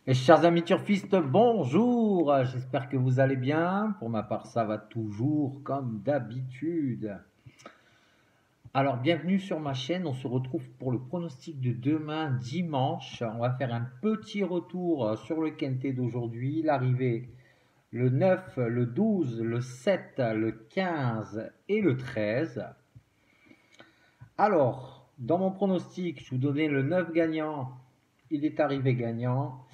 Et chers amis turfistes, bonjour, j'espère que vous allez bien. Pour ma part, ça va toujours comme d'habitude. Alors, bienvenue sur ma chaîne. On se retrouve pour le pronostic de demain, dimanche. On va faire un petit retour sur le quintet d'aujourd'hui. L'arrivée, le 9, le 12, le 7, le 15 et le 13. Alors, dans mon pronostic, je vous donnais le 9 gagnant. Il est arrivé gagnant.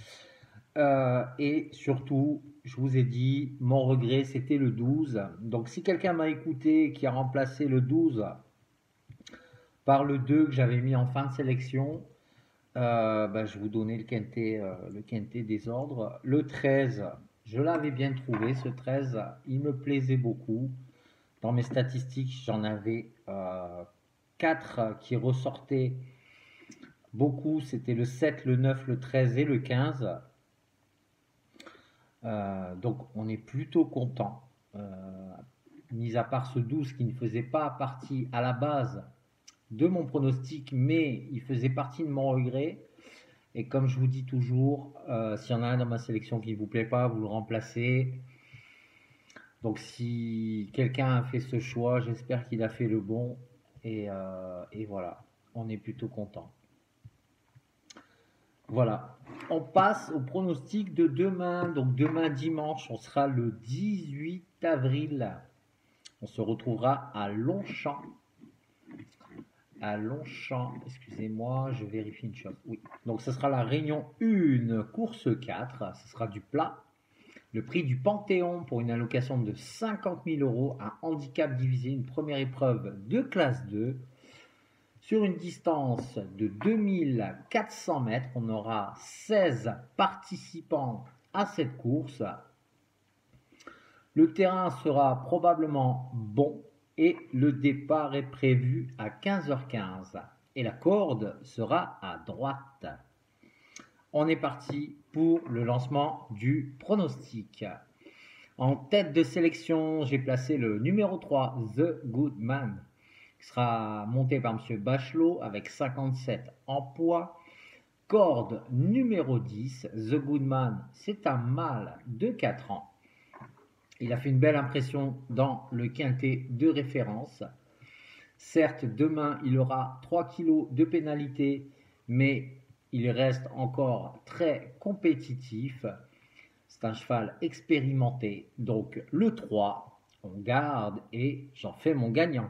Et surtout, je vous ai dit, mon regret, c'était le 12. Donc, si quelqu'un m'a écouté qui a remplacé le 12 par le 2 que j'avais mis en fin de sélection, je vous donnais le quintet des ordres. Le 13, je l'avais bien trouvé, ce 13, il me plaisait beaucoup. Dans mes statistiques, j'en avais 4 qui ressortaient beaucoup. C'était le 7, le 9, le 13 et le 15. Donc on est plutôt content. Mis à part ce 12 qui ne faisait pas partie à la base de mon pronostic, mais il faisait partie de mon regret. Et comme je vous dis toujours, s'il y en a un dans ma sélection qui ne vous plaît pas, vous le remplacez. Donc si quelqu'un a fait ce choix, j'espère qu'il a fait le bon. Et voilà, on est plutôt content. Voilà. On passe au pronostic de demain. Donc demain dimanche, on sera le 18 avril. On se retrouvera à Longchamp. À Longchamp, excusez-moi, je vérifie une chose. Oui. Donc ce sera la réunion 1, course 4. Ce sera du plat. Le prix du Panthéon pour une allocation de 50 000 euros, un handicap divisé, une première épreuve de classe 2. Sur une distance de 2400 mètres, on aura 16 participants à cette course. Le terrain sera probablement bon et le départ est prévu à 15h15 et la corde sera à droite. On est parti pour le lancement du pronostic. En tête de sélection, j'ai placé le numéro 3, The Good Man, qui sera monté par M. Bachelot avec 57 en poids. Corde numéro 10, The Goodman, c'est un mâle de 4 ans. Il a fait une belle impression dans le quintet de référence. Certes, demain, il aura 3 kilos de pénalité, mais il reste encore très compétitif. C'est un cheval expérimenté. Donc le 3, on garde et j'en fais mon gagnant.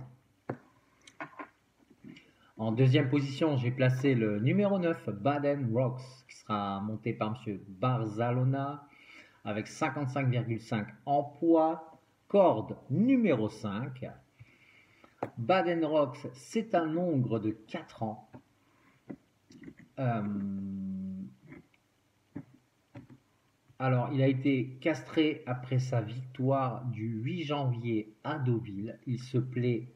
En deuxième position, j'ai placé le numéro 9, Baden Rocks, qui sera monté par M. Barzalona avec 55,5 en poids. Corde numéro 5. Baden Rocks, c'est un hongre de 4 ans. Alors, il a été castré après sa victoire du 8 janvier à Deauville. Il se plaît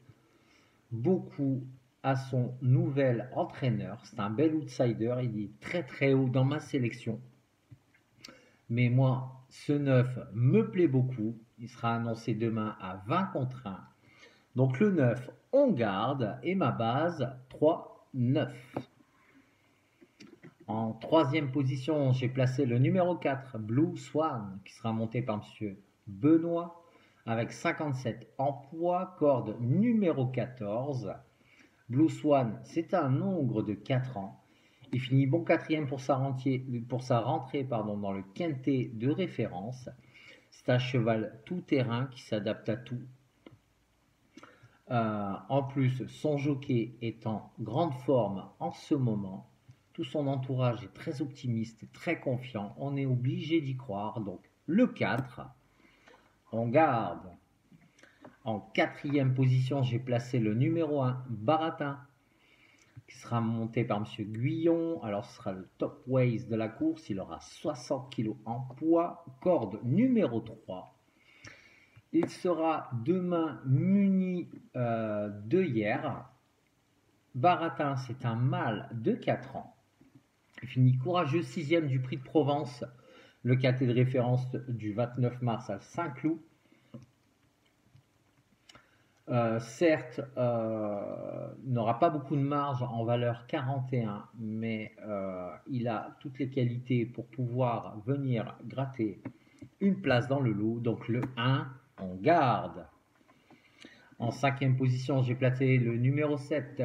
beaucoup à son nouvel entraîneur. C'est un bel outsider. Il est très très haut dans ma sélection. Mais moi, ce 9 me plaît beaucoup. Il sera annoncé demain à 20 contre 1. Donc le 9, on garde. Et ma base, 3-9. En troisième position, j'ai placé le numéro 4, Blue Swan, qui sera monté par M. Benoît, avec 57 en poids, corde numéro 14. Blue Swan, c'est un hongre de 4 ans. Il finit bon quatrième pour sa rentrée dans le quintet de référence. C'est un cheval tout-terrain qui s'adapte à tout. En plus, son jockey est en grande forme en ce moment. Tout son entourage est très optimiste, très confiant. On est obligé d'y croire. Donc, le 4, on garde. En quatrième position, j'ai placé le numéro 1, Baratin, qui sera monté par M. Guyon. Alors, ce sera le top weight de la course. Il aura 60 kg en poids. Corde numéro 3. Il sera demain muni d'œillères. Baratin, c'est un mâle de 4 ans. Il finit courageux 6e du prix de Provence, le quintet de référence du 29 mars à Saint-Cloud. Certes, n'aura pas beaucoup de marge en valeur 41, mais il a toutes les qualités pour pouvoir venir gratter une place dans le lot. Donc le 1, on garde. En cinquième position, j'ai placé le numéro 7,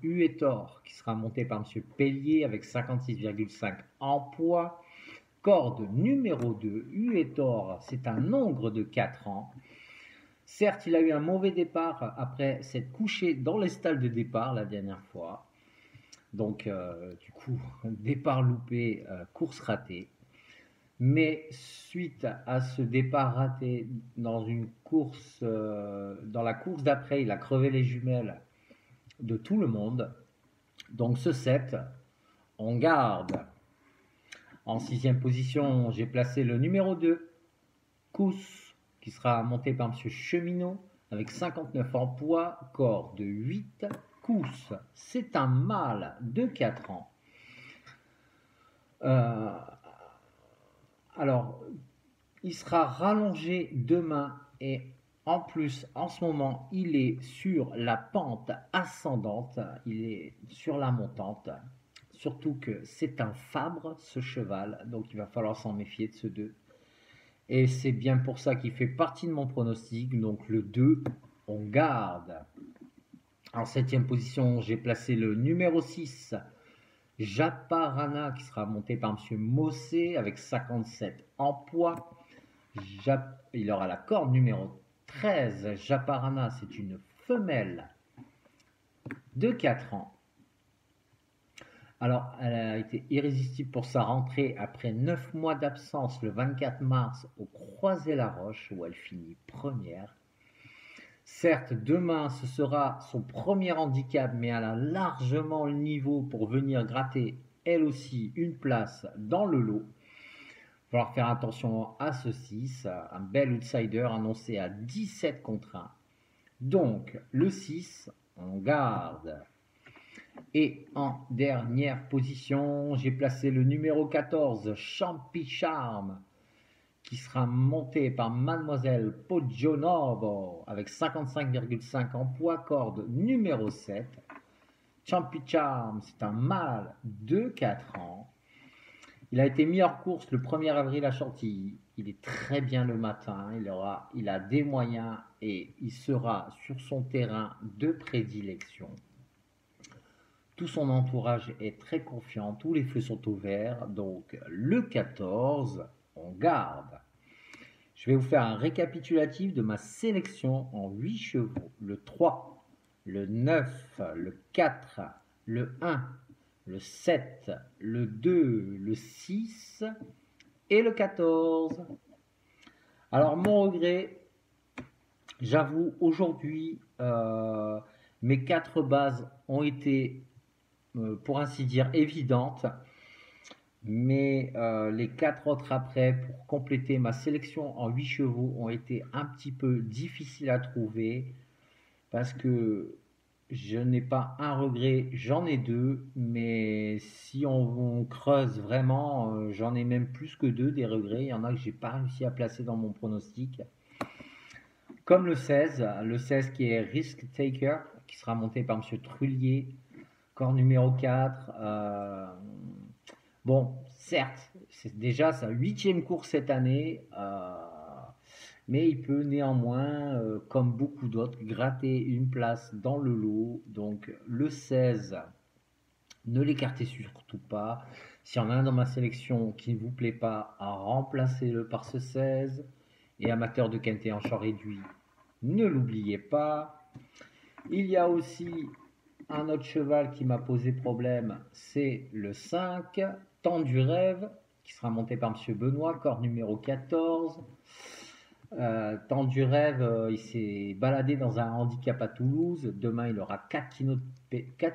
Uetor, qui sera monté par M. Pellier avec 56,5 en poids. Corde numéro 2, Uetor, c'est un hongre de 4 ans. Certes, il a eu un mauvais départ après s'être couché dans les stalles de départ la dernière fois. Donc, du coup, départ loupé, course ratée. Mais suite à ce départ raté dans une course, dans la course d'après, il a crevé les jumelles de tout le monde. Donc ce 7, on garde. En sixième position, j'ai placé le numéro 2, Kous, qui sera monté par M. Cheminot avec 59 en poids, corps de 8. Kous, c'est un mâle de 4 ans. Alors, il sera rallongé demain et en plus, en ce moment, il est sur la pente ascendante, il est sur la montante. Surtout que c'est un Fabre, ce cheval, donc il va falloir s'en méfier de ce 2. Et c'est bien pour ça qu'il fait partie de mon pronostic, donc le 2, on garde. En septième position, j'ai placé le numéro 6, Japarana, qui sera monté par M. Mossé avec 57 en poids. Il aura la corde numéro 13. Japarana, c'est une femelle de 4 ans. Alors, elle a été irrésistible pour sa rentrée après 9 mois d'absence le 24 mars au Croisé-la-Roche, où elle finit première. Certes, demain, ce sera son premier handicap, mais elle a largement le niveau pour venir gratter, elle aussi, une place dans le lot. Il va falloir faire attention à ce 6, un bel outsider annoncé à 17 contre 1. Donc, le 6, on garde. Et en dernière position, j'ai placé le numéro 14, Champi Charme, qui sera monté par Mademoiselle Poggionovo avec 55,5 en poids, corde numéro 7. Champi Charme, c'est un mâle de 4 ans. Il a été mis hors course le 1er avril à Chantilly. Il est très bien le matin, il a des moyens et il sera sur son terrain de prédilection. Tout son entourage est très confiant, tous les feux sont ouverts, donc le 14, on garde. Je vais vous faire un récapitulatif de ma sélection en 8 chevaux. Le 3, le 9, le 4, le 1, le 7, le 2, le 6 et le 14. Alors mon regret, j'avoue, aujourd'hui, mes 4 bases ont été, pour ainsi dire, évidentes. Mais les 4 autres après, pour compléter ma sélection en 8 chevaux, ont été un petit peu difficiles à trouver parce que je n'ai pas un regret, j'en ai 2, mais si on creuse vraiment, j'en ai même plus que 2 des regrets. Il y en a que j'ai pas réussi à placer dans mon pronostic. Comme le 16 qui est Risk Taker, qui sera monté par M. Trullier, corps numéro 4. Bon, certes, c'est déjà sa 8e course cette année, mais il peut néanmoins, comme beaucoup d'autres, gratter une place dans le lot. Donc le 16, ne l'écartez surtout pas. S'il y en a un dans ma sélection qui ne vous plaît pas, remplacez-le par ce 16. Et amateur de quintet en champ réduit, ne l'oubliez pas. Il y a aussi un autre cheval qui m'a posé problème, c'est le 5, Temps du rêve, qui sera monté par M. Benoît, corps numéro 14. Temps du rêve, il s'est baladé dans un handicap à Toulouse. Demain, il aura 4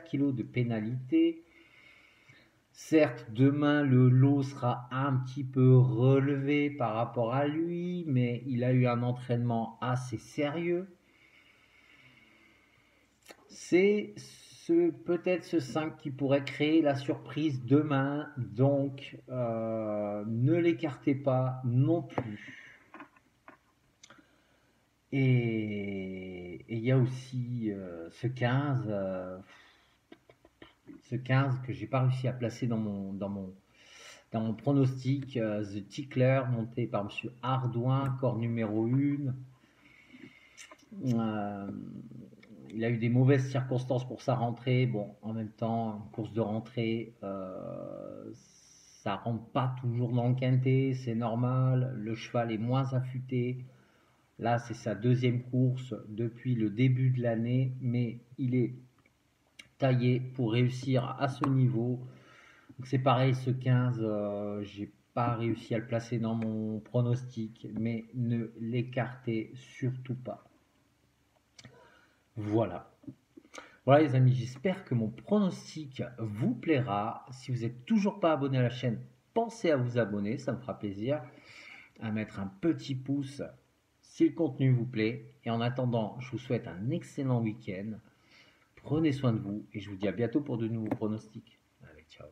kilos de pénalité. Certes, demain, le lot sera un petit peu relevé par rapport à lui, mais il a eu un entraînement assez sérieux. C'est peut-être ce 5 qui pourrait créer la surprise demain, donc ne l'écartez pas non plus. Et il y a aussi ce 15 que j'ai pas réussi à placer dans mon pronostic. The Tickler, monté par Monsieur Ardouin, corps numéro 1. Il a eu des mauvaises circonstances pour sa rentrée. Bon, en même temps, course de rentrée, ça rentre pas toujours dans le quintet, c'est normal. Le cheval est moins affûté. Là, c'est sa deuxième course depuis le début de l'année, mais il est taillé pour réussir à ce niveau. C'est pareil, ce 15, j'ai pas réussi à le placer dans mon pronostic, mais ne l'écartez surtout pas. Voilà. Voilà les amis, j'espère que mon pronostic vous plaira. Si vous n'êtes toujours pas abonné à la chaîne, pensez à vous abonner, ça me fera plaisir. À mettre un petit pouce si le contenu vous plaît. Et en attendant, je vous souhaite un excellent week-end. Prenez soin de vous et je vous dis à bientôt pour de nouveaux pronostics. Allez, ciao.